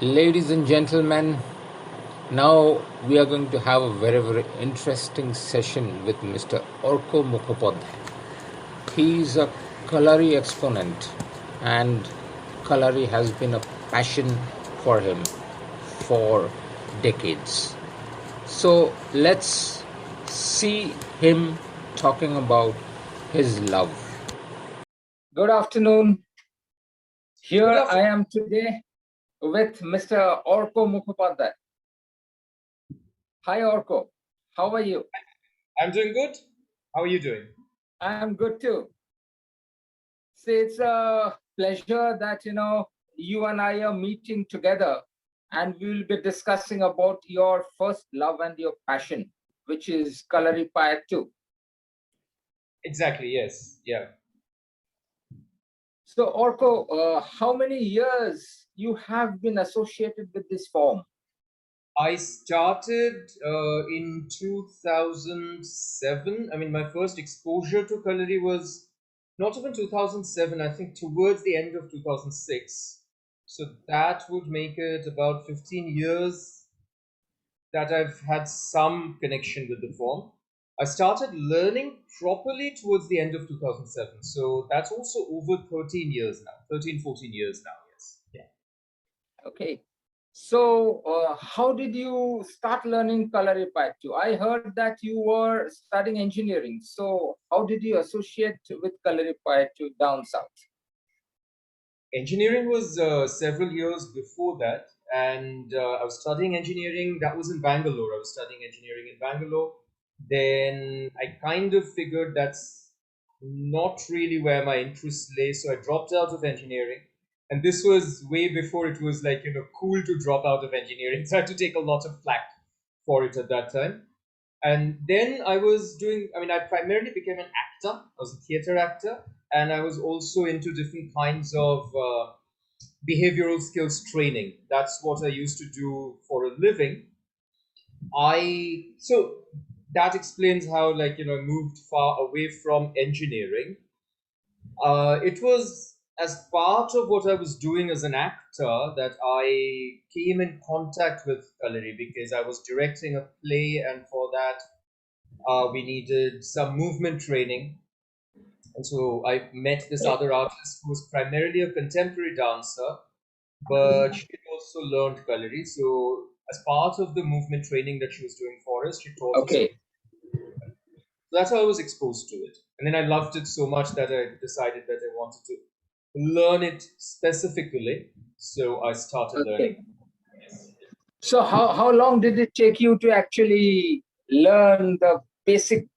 Ladies and gentlemen, now we are going to have a very interesting session with Mr. Arka Mukhopadhyay. He is a Kalari exponent, and Kalari has been a passion for him for decades. So let's see him talking about his love. Good afternoon. Here I am today with Mr. Arka Mukhopadhyay. Hi, Orko. How are you? I'm doing good. How are you doing? I'm good too. See, it's a pleasure that, you and I are meeting together and we will be discussing about your first love and your passion, which is Kalaripayattu. Exactly, yes. Yeah. So, Orko, how many years you have been associated with this form? I started in 2007. I mean, my first exposure to Kalari was not even 2007, I think towards the end of 2006. So that would make it about 15 years that I've had some connection with the form. I started learning properly towards the end of 2007. So that's also over 13 years now, 13, 14 years now, yes. Yeah. Okay. So, how did you start learning Kalaripayattu? I heard that you were studying engineering. So, how did you associate with Kalaripayattu down south? Engineering was several years before that, and I was studying engineering. That was in Bangalore. I was studying engineering in Bangalore. Then I kind of figured that's not really where my interests lay, so I dropped out of engineering. And this was way before it was like, cool to drop out of engineering. So I had to take a lot of flack for it at that time. And then I primarily became an actor. I was a theater actor, and I was also into different kinds of behavioral skills training. That's what I used to do for a living. So that explains how, I moved far away from engineering. It was as part of what I was doing as an actor that I came in contact with Kalari because I was directing a play, and for that we needed some movement training. And so I met this other artist who was primarily a contemporary dancer, but she also learned Kalari. So as part of the movement training that she was doing for us, she taught us. Okay. So that's how I was exposed to it. And then I loved it so much that I decided that I wanted to learn it specifically. So I started learning. So how long did it take you to actually learn the basic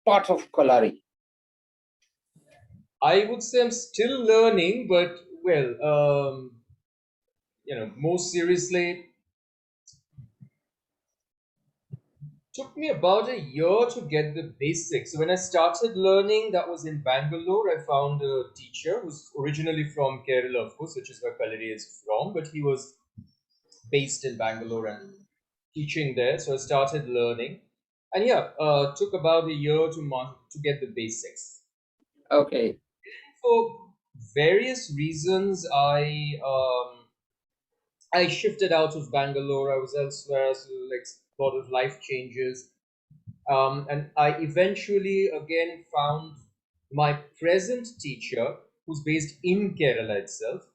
part of Kalari? I would say I'm still learning, but well, more seriously, took me about a year to get the basics. So when I started learning, that was in Bangalore. I found a teacher who's originally from Kerala, of course, which is where Kalari is from, but he was based in Bangalore and teaching there. So I started learning, and yeah, took about a year to month to get the basics. Okay. For various reasons, I shifted out of Bangalore. I was elsewhere, so like a lot of life changes. And I eventually again found my present teacher, who's based in Kerala itself.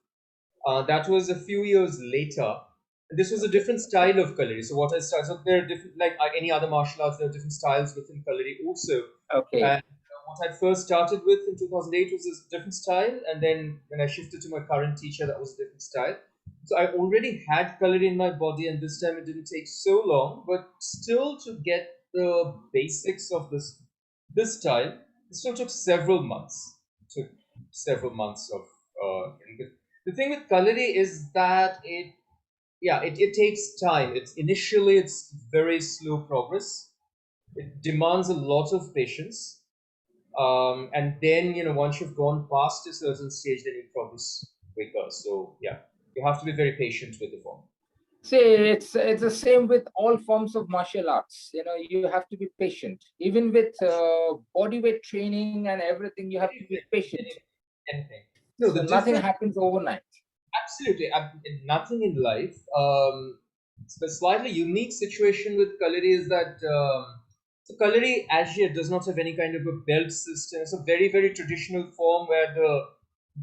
That was a few years later. This was a different style of Kalari. So what I started, so there are different, like any other martial arts, there are different styles within Kalari also. Okay. And what I first started with in 2008 was a different style, and then when I shifted to my current teacher, that was a different style. So I already had Kalari in my body, and this time it didn't take so long, but still to get the basics of this style, it still took several months. It took several months of the thing with Kalari is that it takes time. It's very slow progress. It demands a lot of patience. And then once you've gone past a certain stage, then you progress quicker. So yeah, you have to be very patient with the form. See, it's the same with all forms of martial arts. You have to be patient. Even with body weight training and everything, you have to be patient. Anything. No, so nothing happens overnight. Absolutely. Nothing in life. The slightly unique situation with Kalari is that so Kalari as yet does not have any kind of a belt system. It's a very, very traditional form where the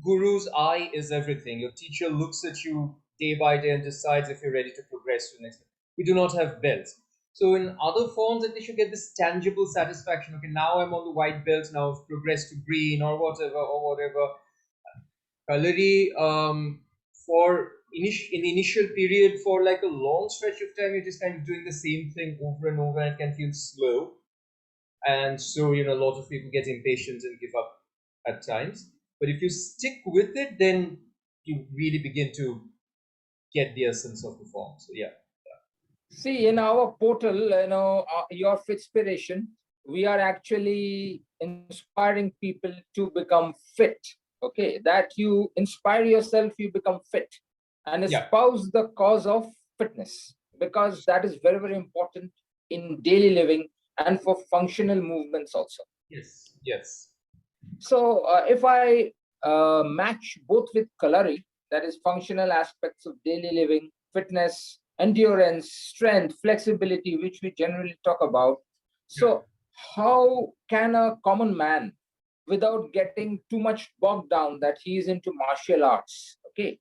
guru's eye is everything. Your teacher looks at you day by day and decides if you're ready to progress to the next. We do not have belts. So in other forms, at least you get this tangible satisfaction. Okay, now I'm on the white belt. Now I've progressed to green or whatever or whatever. Kalari, in the initial period for like a long stretch of time, you're just kind of doing the same thing over and over, and it can feel slow. And so, a lot of people get impatient and give up at times. But if you stick with it, then you really begin to get the essence of the form. So yeah. See, in our portal, your Fitspiration, we are actually inspiring people to become fit. Okay, that you inspire yourself, you become fit and Yeah. espouse the cause of fitness, because that is very, very important in daily living and for functional movements also. Yes. Yes. So if I match both with Kalari, that is functional aspects of daily living, fitness, endurance, strength, flexibility, which we generally talk about. So how can a common man, without getting too much bogged down that he is into martial arts, okay?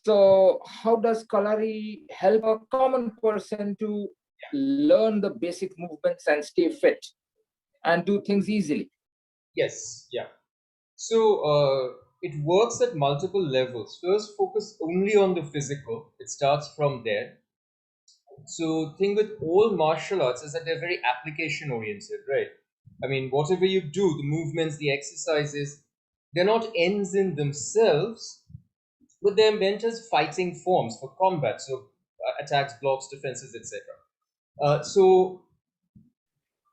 So how does Kalari help a common person to learn the basic movements and stay fit and do things easily? Yes. Yeah. So it works at multiple levels. First, focus only on the physical. It starts from there. So, thing with all martial arts is that they're very application oriented, right? I mean, whatever you do, the movements, the exercises, they're not ends in themselves, but they're meant as fighting forms for combat. So, attacks, blocks, defenses, etc. So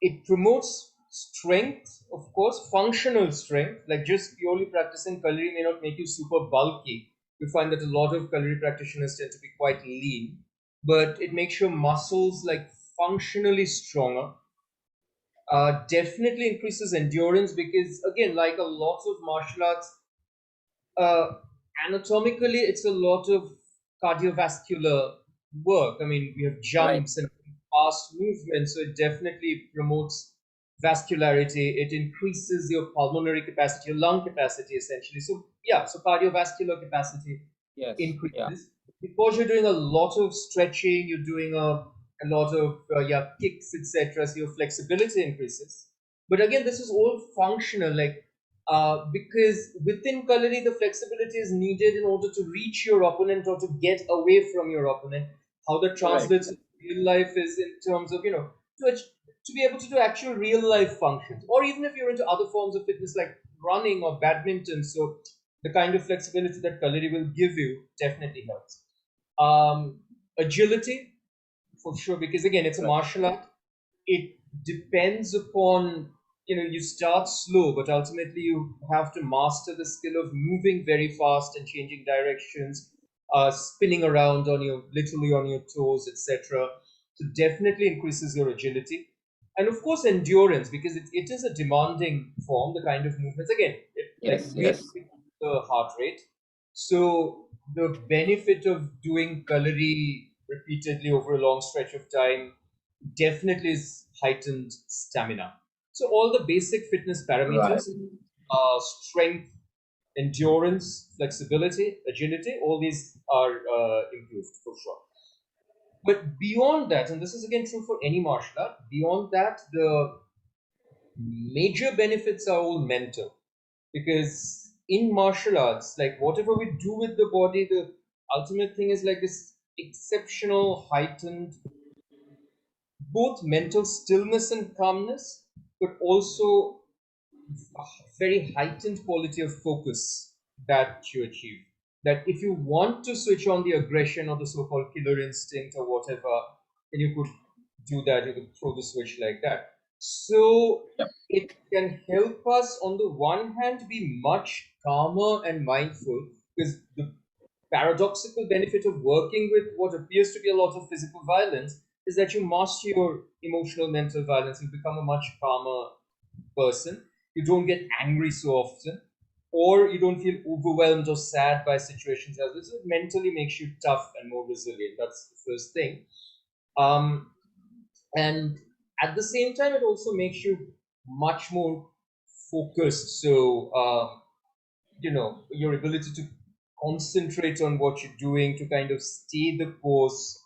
it promotes strength, of course, functional strength. Like just purely practicing Kalari may not make you super bulky. You find that a lot of Kalari practitioners tend to be quite lean, but it makes your muscles like functionally stronger. Definitely increases endurance because, again, like a lot of martial arts, uh, anatomically, it's a lot of cardiovascular work. I mean, we have Right. jumps and fast movements, so it definitely promotes vascularity. It increases your pulmonary capacity, your lung capacity, essentially. So, yeah, so cardiovascular capacity Yes. Yeah. increases because you're doing a lot of stretching, you're doing a lot of kicks, etc. So your flexibility increases. But again, this is all functional, like because within Kalari, the flexibility is needed in order to reach your opponent or to get away from your opponent. How that Right. translates in real life is in terms of, to be able to do actual real life functions. Or even if you're into other forms of fitness like running or badminton. So the kind of flexibility that Kalari will give you definitely helps. Agility, for sure, because again, it's a Right. martial art. It depends upon, you start slow, but ultimately you have to master the skill of moving very fast and changing directions, spinning around on your literally on your toes, etc. So definitely increases your agility, and of course endurance, because it is a demanding form. The kind of movements, again, it like Yes. really Yes. picks the heart rate. So the benefit of doing Kalari repeatedly over a long stretch of time definitely is heightened stamina. So all the basic fitness Right. parameters, strength, endurance, flexibility, agility, all these are improved for sure. But beyond that, and this is again true for any martial art, beyond that, the major benefits are all mental. Because in martial arts, like whatever we do with the body, the ultimate thing is like this exceptional, heightened, both mental stillness and calmness, but also a very heightened quality of focus that you achieve. That if you want to switch on the aggression or the so called killer instinct or whatever, then you could do that, you could throw the switch like that. So Yep. it can help us, on the one hand, be much calmer and mindful, because the paradoxical benefit of working with what appears to be a lot of physical violence is that you master your emotional mental violence. You become a much calmer person. You don't get angry so often. or you don't feel overwhelmed or sad by situations as well. So it mentally makes you tough and more resilient. That's the first thing. Um, and at the same time, it also makes you much more focused. So your ability to concentrate on what you're doing, to kind of stay the course,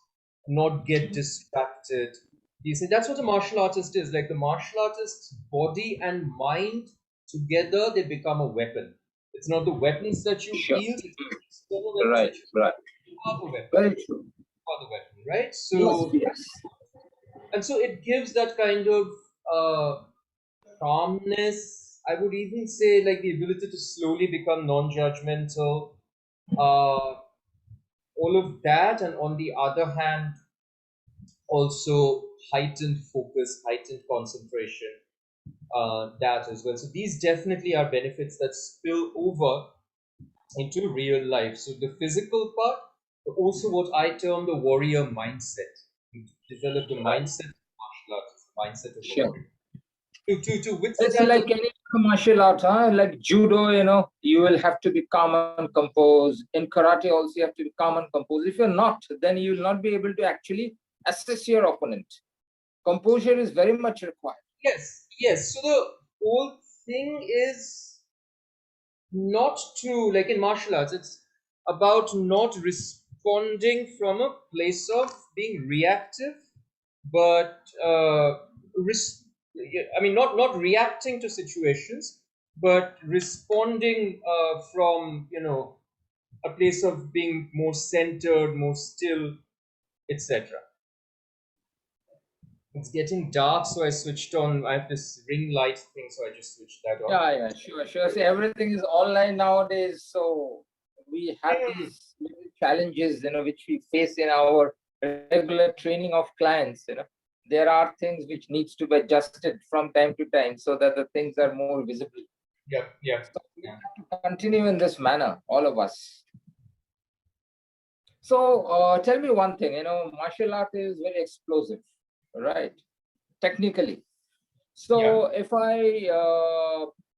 not get distracted. You see, that's what a martial artist is. Like the martial artist's body and mind together, they become a weapon. It's not the weapons that you Sure. wield, it's the external weapons Right, that right. you are the weapon. Very true. You are the weapon, right? Yes, So, yes. and so it gives that kind of calmness. I would even say like the ability to slowly become non-judgmental. Uh, all of that, and on the other hand, also heightened focus, heightened concentration, that as well. So these definitely are benefits that spill over into real life. So the physical part, but also what I term the warrior mindset. You develop the Right. mindset of martial artist, the mindset of a Sure. warrior. To It's withstand like any martial art, huh? Like judo, you will have to be calm and composed. In karate, also you have to be calm and composed. If you're not, then you will not be able to actually assess your opponent. Composure is very much required. yes, yes. So the whole thing is not to, like in martial arts, it's about not responding from a place of being reactive, but I mean, not reacting to situations, but responding from a place of being more centered, more still, etc. It's getting dark, so I switched on. I have this ring light thing, so I just switched that on. Yeah, yeah, sure, sure. See, everything is online nowadays, so we have these little challenges, which we face in our regular training of clients. There are things which needs to be adjusted from time to time so that the things are more visible. Yep, yep. So we have to continue in this manner, all of us. So tell me one thing, martial art is very explosive, right? Technically. Yeah, So if I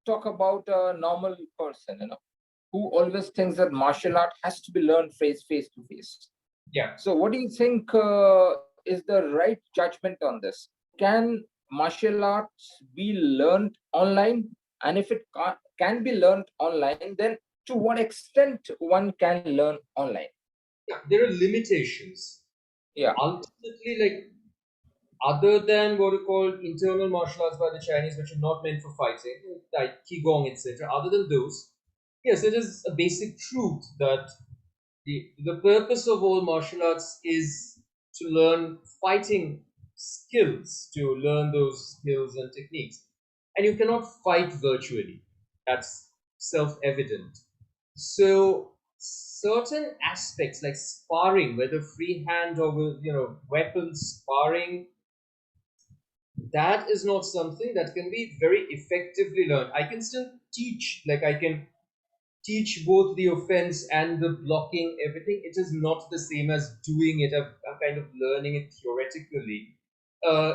talk about a normal person, who always thinks that martial art has to be learned face to face. yeah. So what do you think is the right judgment on this? Can martial arts be learned online? And if it can be learned online, then to what extent one can learn online? Yeah, there are limitations. Yeah. Ultimately, like other than what are called internal martial arts by the Chinese, which are not meant for fighting, like qigong, etc. Other than those, yes, it is a basic truth that the purpose of all martial arts is to learn fighting skills, to learn those skills and techniques, and you cannot fight virtually. That's self-evident. So certain aspects like sparring, whether freehand or with weapon sparring, that is not something that can be very effectively learned. I can still teach, like I can teach both the offense and the blocking, everything. It is not the same as doing it. I'm kind of learning it theoretically.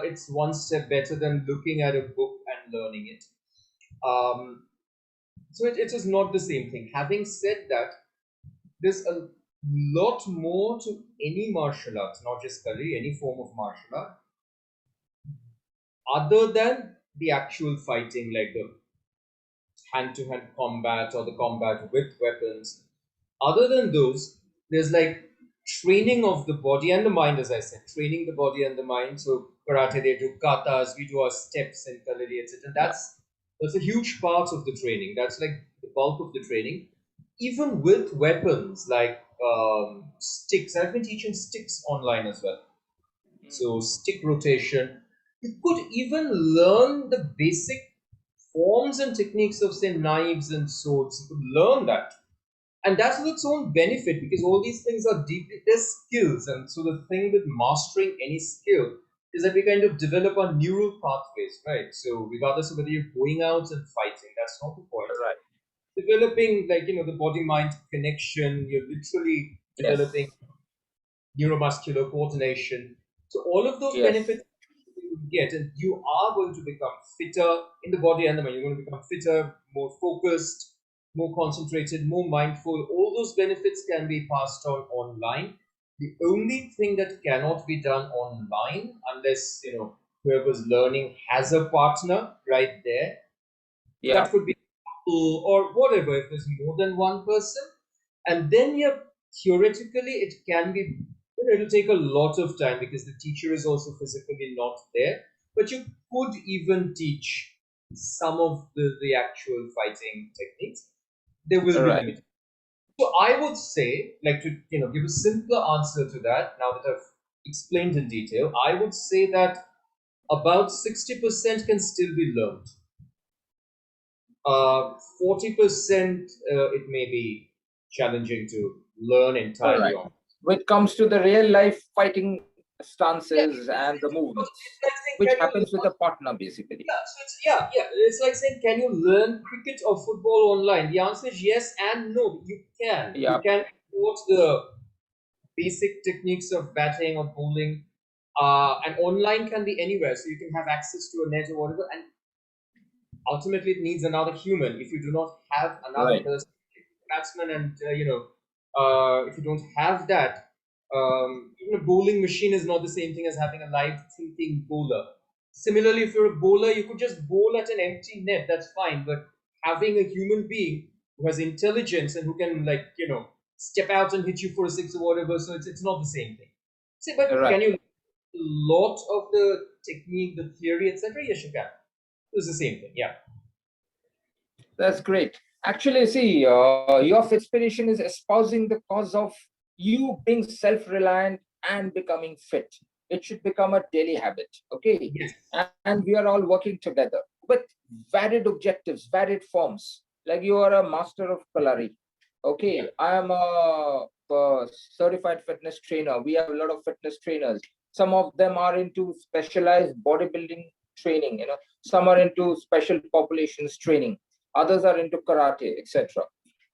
It's one step better than looking at a book and learning it. So it is not the same thing. Having said that, there's a lot more to any martial art, not just Kali, any form of martial art, other than the actual fighting, like the hand-to-hand combat or the combat with weapons. Other than those, there's like training of the body and the mind, as I said, training the body and the mind. So karate, they do katas, we do our steps in kalari, etc. That's a huge part of the training. That's like the bulk of the training. Even with weapons like sticks, I've been teaching sticks online as well. So stick rotation. You could even learn the basic forms and techniques of say knives and swords. You could learn that, and that's its own benefit because all these things are deeply they're skills. And so the thing with mastering any skill is that we kind of develop our neural pathways, right? So regardless of whether you're going out and fighting, that's not the point. Right. Developing like the body mind connection, you're literally Yes. developing neuromuscular coordination. So all of those Yes. benefits you get, and you are going to become fitter in the body and the mind. You're going to become fitter, more focused, more concentrated, more mindful. All those benefits can be passed on online. The only thing that cannot be done online, unless whoever's learning has a partner right there, Yeah. that could be a couple or whatever. If there's more than one person, and then yeah, theoretically it can be. It'll take a lot of time because the teacher is also physically not there. But you could even teach some of the actual fighting techniques. There will be Right. limits. So I would say, like to give a simpler answer to that. Now that I've explained in detail, I would say that about 60% can still be learned. 40% it may be challenging to learn All entirely right. on. When it comes to the real life fighting Yeah, stances and the it's movements, like saying, which can you happens with learn? a partner basically. Yeah, so it's like saying, can you learn cricket or football online? The answer is yes and no. You can. You Yeah. can quote the basic techniques of batting or bowling, and online can be anywhere. So you can have access to a net or whatever, and ultimately it needs another human. If you do not have another Right. person, batsman, and if you don't have that, even a bowling machine is not the same thing as having a live thinking bowler. Similarly, if you're a bowler, you could just bowl at an empty net, that's fine. But having a human being who has intelligence and who can, like, step out and hit you for a six or whatever, so it's not the same thing. See, but Right. can you a lot of the technique, the theory, etc.? Yes, you can. It's the same thing, yeah. That's great. Actually, see, your inspiration is espousing the cause of you being self-reliant and becoming fit. It should become a daily habit. Okay. Yes. And we are all working together with varied objectives, varied forms. Like you are a master of Kalari. Yeah. Okay. I am a certified fitness trainer. We have a lot of fitness trainers. Some of them are into specialized bodybuilding training, some are into special populations training, others are into karate, etc.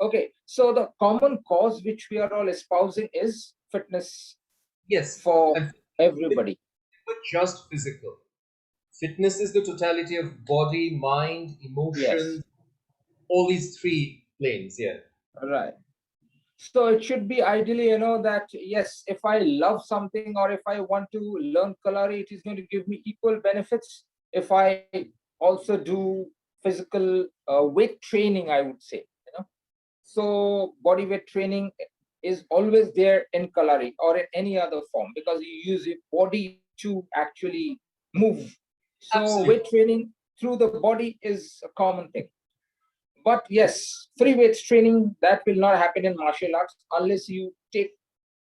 Okay, so the common cause which we are all espousing is fitness Yes. for And it's everybody. not just physical. Fitness is the totality of body, mind, Yes, emotions, all these three planes. Yeah. right. So it should be ideally, that yes, if I love something or if I want to learn Kalari, it is going to give me equal benefits if I also do physical weight training, I would say. So body weight training is always there in Kalari or in any other form because you use your body to actually move. So weight Absolutely. training through the body is a common thing. But yes, free weights training that will not happen in martial arts unless you take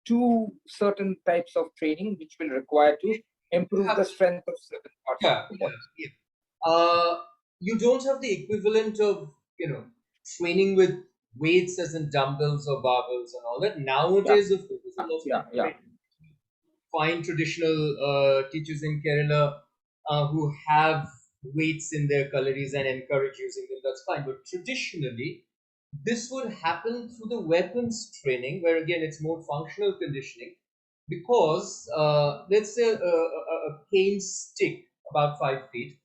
two certain types of training which will require to You improve have the to, strength of certain parts of yeah, the yeah, body. yeah. You don't have the equivalent of, training with weights as in dumbbells or barbells and all that. Yeah, Nowadays, of course, there's a lot yeah, of yeah. fine traditional teachers in Kerala who have weights in their calories and encourage using them. That's fine. But traditionally, this would happen through the weapons training, where again it's more functional conditioning. Because let's say a cane stick about 5 feet,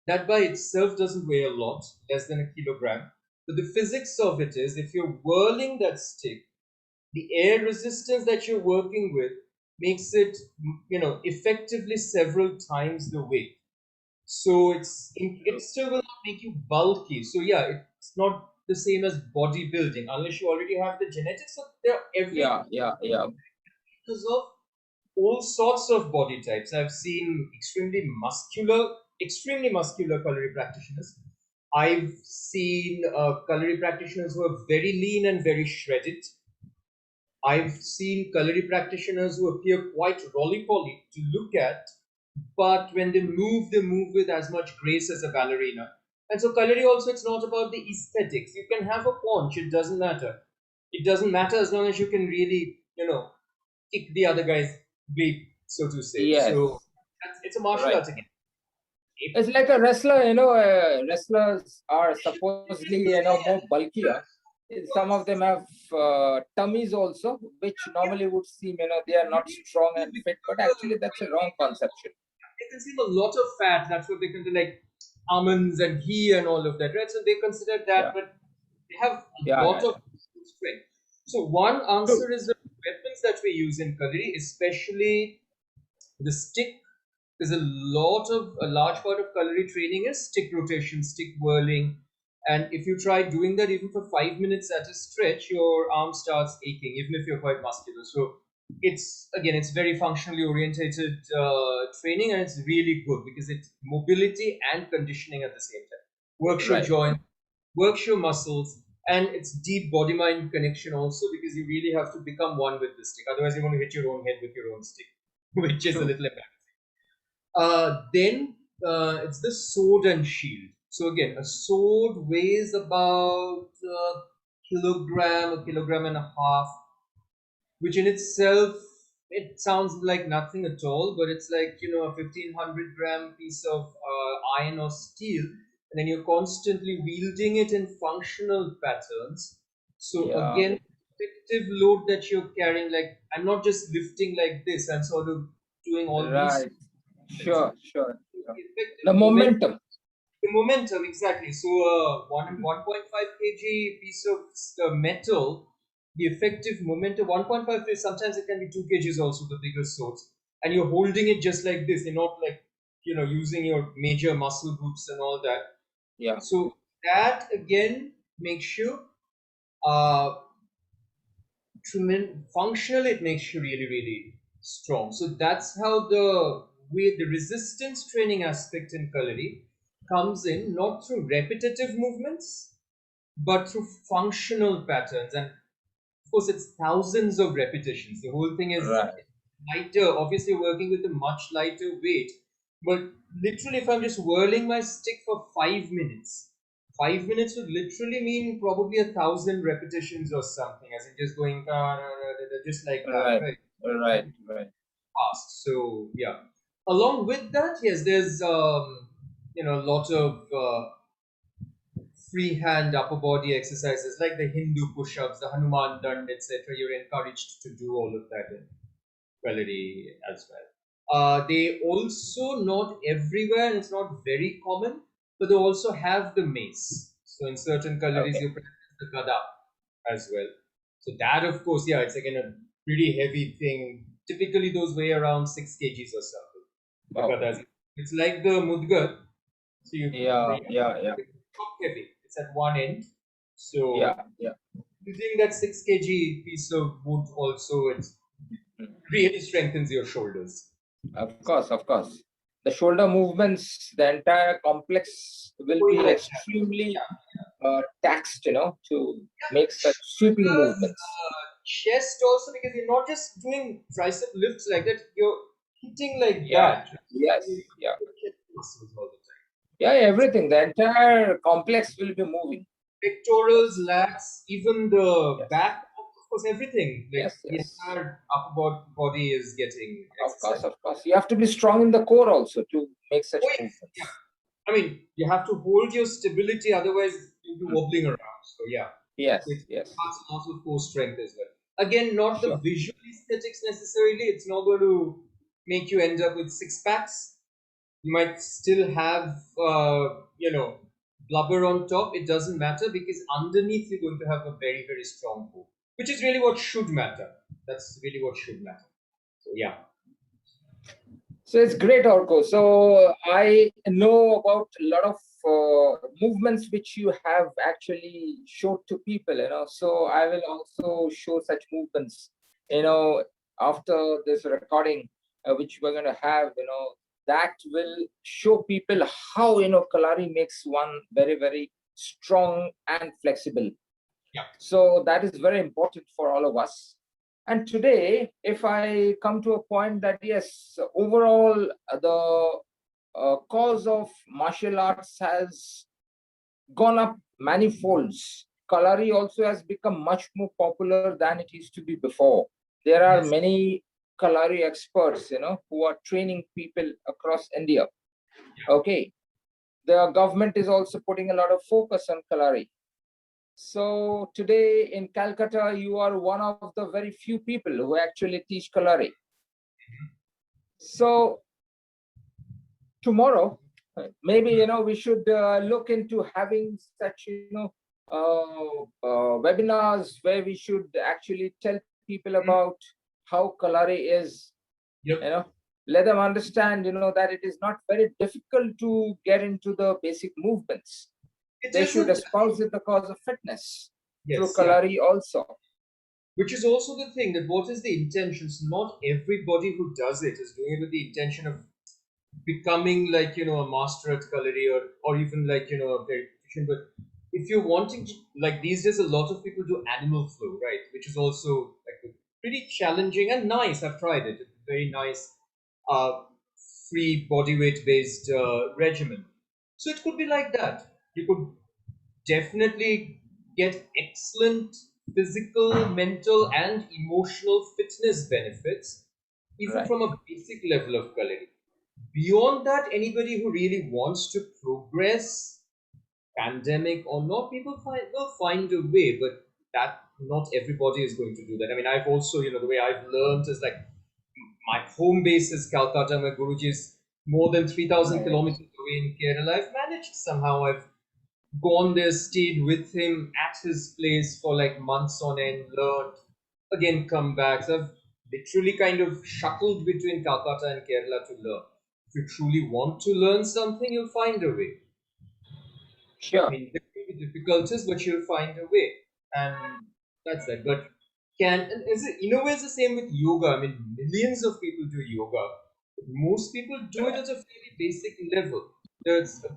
that by itself doesn't weigh a lot, less than a kilogram. But the physics of it is, if you're whirling that stick, the air resistance that you're working with makes it effectively several times the weight, so it still will not make you bulky. So yeah, it's not the same as bodybuilding unless you already have the genetics. So there are every Yeah, yeah, yeah. because of all sorts of body types. I've seen extremely muscular culinary practitioners. I've seen culinary practitioners who are very lean and very shredded. I've seen culinary practitioners who appear quite roly-poly to look at, but when they move with as much grace as a ballerina. And so culinary also, it's not about the aesthetics. You can have a paunch, it doesn't matter. It doesn't matter as long as you can really, kick the other guy's beat, so to say. So Yes, it's a martial right. arts again. If It's like a wrestler, wrestlers are supposedly, more bulkier. Some of them have tummies also, which normally would seem, they are not strong and fit, but actually that's a wrong conception. they consume a lot of fat, that's what they consider, like almonds and ghee and all of that, right? So they consider that, Yeah, but They have a Yeah, lot yeah, of strength. So one true. answer is the weapons that we use in Kalari, especially the stick. There's a large part of Kalari training is stick rotation, stick whirling. And if you try doing that even for 5 minutes at a stretch, your arm starts aching, even if you're quite muscular. So it's very functionally orientated training, and it's really good because it's mobility and conditioning at the same time. Works your Right. joint, works your muscles, and it's deep body mind connection also, because you really have to become one with the stick. Otherwise, you're going to hit your own head with your own stick, which is a True. little embarrassing. Then it's the sword and shield. So again, a sword weighs about a kilogram and a half, which in itself, it sounds like nothing at all, but it's like, a 1500-gram piece of iron or steel, and then you're constantly wielding it in functional patterns. So Yeah. again, effective load that you're carrying, like I'm not just lifting like this, I'm sort of doing all these Right. movements. Sure, sure, sure. Effective The momentum. momentum. The momentum, exactly. So, 1.5 kg piece of metal, the effective momentum, 1.5, sometimes it can be 2 kgs also, the bigger swords. And you're holding it just like this. You're not like, using your major muscle groups and all that. Yeah. So, that again makes you, uh, functional, it makes you really, really strong. So that's how the resistance training aspect in Kalari comes in, not through repetitive movements, but through functional patterns. And of course, it's thousands of repetitions. The whole thing is Right. lighter. Obviously, working with a much lighter weight. But literally, if I'm just whirling my stick for 5 minutes, 5 minutes would literally mean probably 1,000 repetitions or something, as in just going just like that, Right. right? Right. Right. Fast. So yeah. Along with that, yes, there's a lot of freehand upper body exercises like the Hindu push-ups, the Hanuman Dand, etc. You're encouraged to do all of that in Kalari as well. They also, not everywhere, and it's not very common, but they also have the mace. So in certain Kalaris, Okay. you practice the gada as well. So that, of course, yeah, it's again a pretty heavy thing. Typically, those weigh around 6 kgs or something. The Wow. gadas. It's like the mudgar. So Yeah. Yeah. Yeah. it's not heavy. It's at one end. So Yeah. Yeah. using that 6 kg piece of wood also, it Mm. really strengthens your shoulders. Of course. Of course. The shoulder movements, the entire complex will Going be like that. extremely taxed, to make such sweeping Shoulders, movements. chest also, because you're not just doing tricep lifts like that, you're hitting like Yeah. that. You Yes. Yeah. put chest muscles all the time. Yeah. Everything. The entire complex will be moving. Pectorals, Yes. lats, even the Yes. back, of course, everything. Like Yes. the Yes. entire upper body is getting Of course. exercise. Of course. You have to be strong in the core also to make such Oh, yes. Yeah. movements. I mean, you have to hold your stability, otherwise you'll be Mm. wobbling around. So yeah, Yes. it Yes. has a lot of core strength as well. Again, not the Sure. visual aesthetics necessarily. It's not going to make you end up with six packs. You might still have, blubber on top. It doesn't matter, because underneath you're going to have a very, very strong core, which is really what should matter. That's really what should matter. So yeah. So it's great, Orko. So I know about a lot of movements which you have actually showed to people, So I will also show such movements, after this recording, which we're going to have, that will show people how, Kalari makes one very, very strong and flexible. Yeah. So that is very important for all of us. And today, if I come to a point that yes, overall, the cause of martial arts has gone up manifolds. Kalari also has become much more popular than it used to be before. There are Yes. many Kalari experts, who are training people across India. Okay. The government is also putting a lot of focus on Kalari. So today in Calcutta, you are one of the very few people who actually teach Kalari. So tomorrow, maybe we should look into having such webinars where we should actually tell people about how Kalari is, Yep. let them understand, that it is not very difficult to get into the basic movements. It They should isn't. espouse it the cause of fitness through Yes, yeah. Kalari also. Which is also the thing that what is the intention? So not everybody who does it is doing it with the intention of becoming like a master at culinary or even like a dietitian. But if you're wanting to, like these days, a lot of people do animal flow, right? Which is also like pretty challenging and nice. I've tried it. It's a very nice, uh, free body weight based regimen. So it could be like that. You could definitely get excellent physical, mental, and emotional fitness benefits, even Right. from a basic level of culinary. Beyond that, anybody who really wants to progress, pandemic or not, people will find a way, but that not everybody is going to do that. I mean, I've also, the way I've learned is like my home base is Calcutta, my Guruji is more than 3,000 Right. kilometers away in Kerala. I've managed somehow. I've gone there, stayed with him at his place for like months on end, learned, again come back. So I've literally kind of shuttled between Calcutta and Kerala to learn. If you truly want to learn something, you'll find a way. I Sure. mean, there will be difficulties, but you'll find a way. And that's that. But and is it, in a way, it's the same with yoga. I mean, millions of people do yoga. Most people do it at a fairly basic level. There's a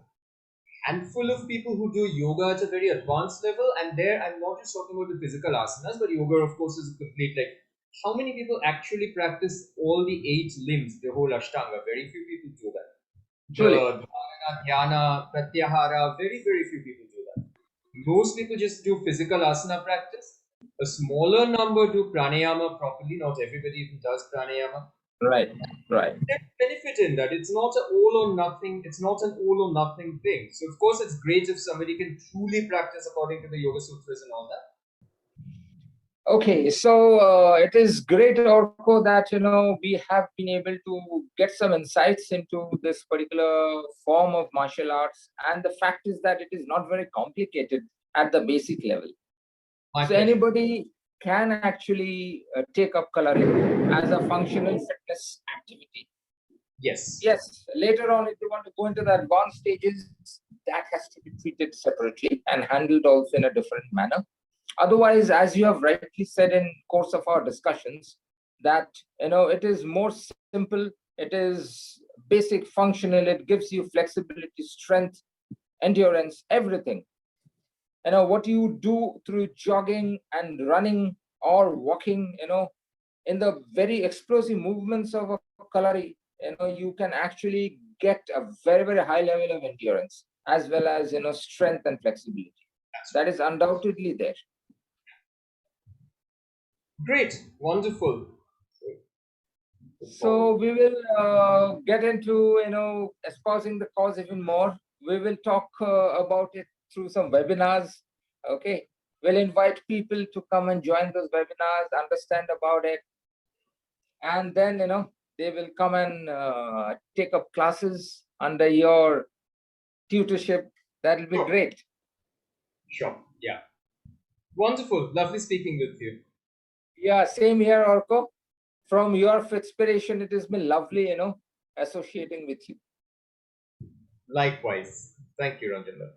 handful of people who do yoga at a very advanced level, and there I'm not just talking about the physical asanas, but yoga, of course, is a complete like. How many people actually practice all the 8 limbs, the whole Ashtanga? Very few people do that. Truly. The dharana, dhyana, pratyahara, very, very few people do that. Most people just do physical asana practice. A smaller number do pranayama properly. Not everybody even does pranayama. Right. Right. There's benefit in that. It's not an all or nothing. It's not an all or nothing thing. So of course, it's great if somebody can truly practice according to the Yoga Sutras and all that. Okay, so it is great, Orko, that we have been able to get some insights into this particular form of martial arts, and the fact is that it is not very complicated at the basic level. My So pleasure. anybody can actually take up coloring as a functional fitness activity. Yes. Yes, later on, if you want to go into the advanced stages, that has to be treated separately and handled also in a different manner. Otherwise, as you have rightly said in course of our discussions, that it is more simple, it is basic, functional, it gives you flexibility, strength, endurance, everything. What you do through jogging and running or walking, in the very explosive movements of a kalari, you can actually get a very, very high level of endurance as well as strength and flexibility. That is undoubtedly there. Great. Wonderful. So we will get into espousing the cause even more. We will talk about it through some webinars. Okay, we'll invite people to come and join those webinars, understand about it, and then they will come and take up classes under your tutorship. That will be Sure. great. Sure. Yeah. Wonderful. Lovely speaking with you. Yeah, same here, Orko. From your inspiration, it has been lovely, associating with you. Likewise. Thank you, Ranjana.